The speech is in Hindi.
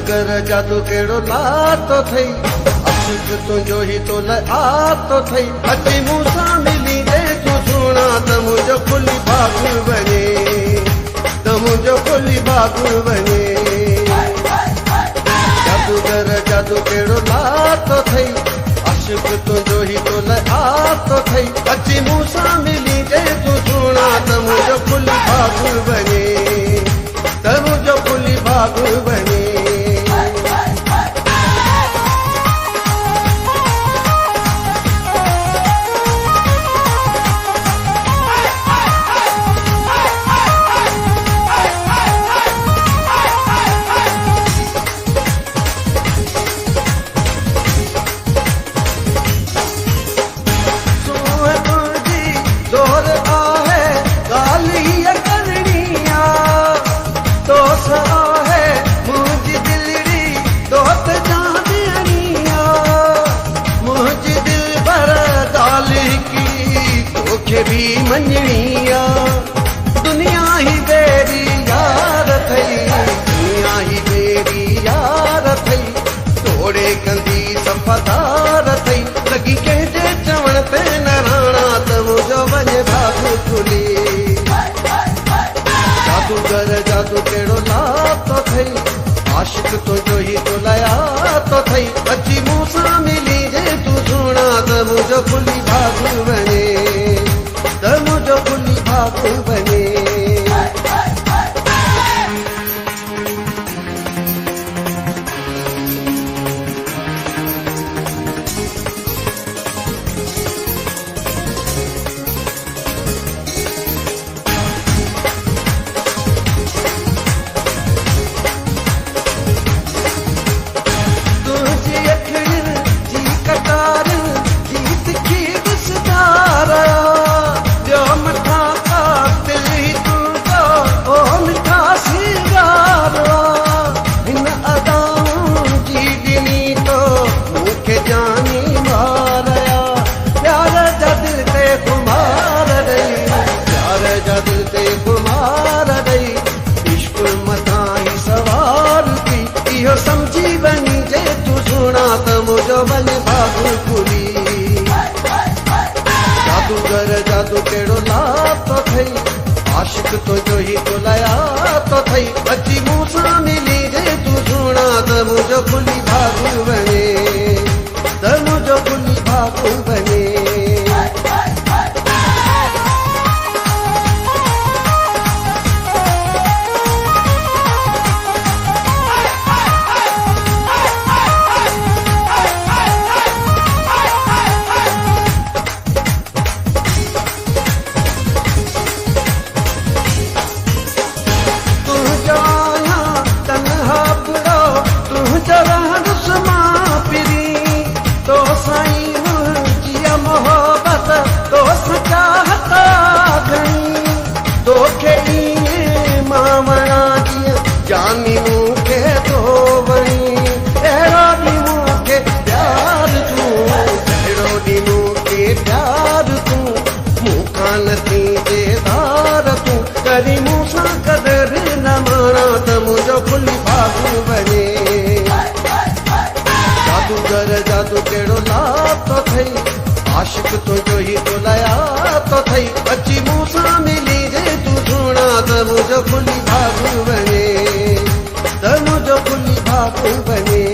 जादूगर जादू केड़ो लातो थई अशक तुझो ही तो आतो थई अची मूसा मिली दे तू सुना त मुझो खुली भाग बने त मुझो खुली भाग बने जादूगर जादू केड़ो लातो थई अशक तुझो ही तो आतो थई अची मूसा मिली दे तू सुना त मुझो खुली भाग बने त मुझो खुली भाग बने भी मंजनिया दुनिया ही बेरी यार थई दुनिया ही बेरी यार थई तोड़े कंदी सफ़ादार थई लगी कंहिंजे चवण ते नाराणा त मुझो वञ भाग खुली जादूगर जादू केड़ो लातो थई आशिक तुझो ही तो लातो थई अची मूसा मिली जे तू सुना त मुझो खुली भाग बने त मुझो खुली भाग बने समझी बनी जे तू सुना त मुझो मन भाग खुली जादूगर जादू केड़ो लातो थई आशिक तुझो ही तो लातो थई अची मूसा मिली जे तू सुना त मुझो खुली भाग बने त मुझो खुली भाग बने जानी मूंखे तो वणी अहिड़ो ॾी मूंखे प्यार तूं अहिड़ो ॾी मूंखे प्यार तूं मूंखां न थींदे धार तूं कॾहिं मूंसां क़दुरु न माणा त मुंहिंजो खुली भाग बने जादूगर जादू केड़ो लातो थई आशिक तुझो ही तो लातो थई अची मूंसां मिली जे तू सुना त मुंहिंजो खुली भाग बने त मुझो खुली भाग बने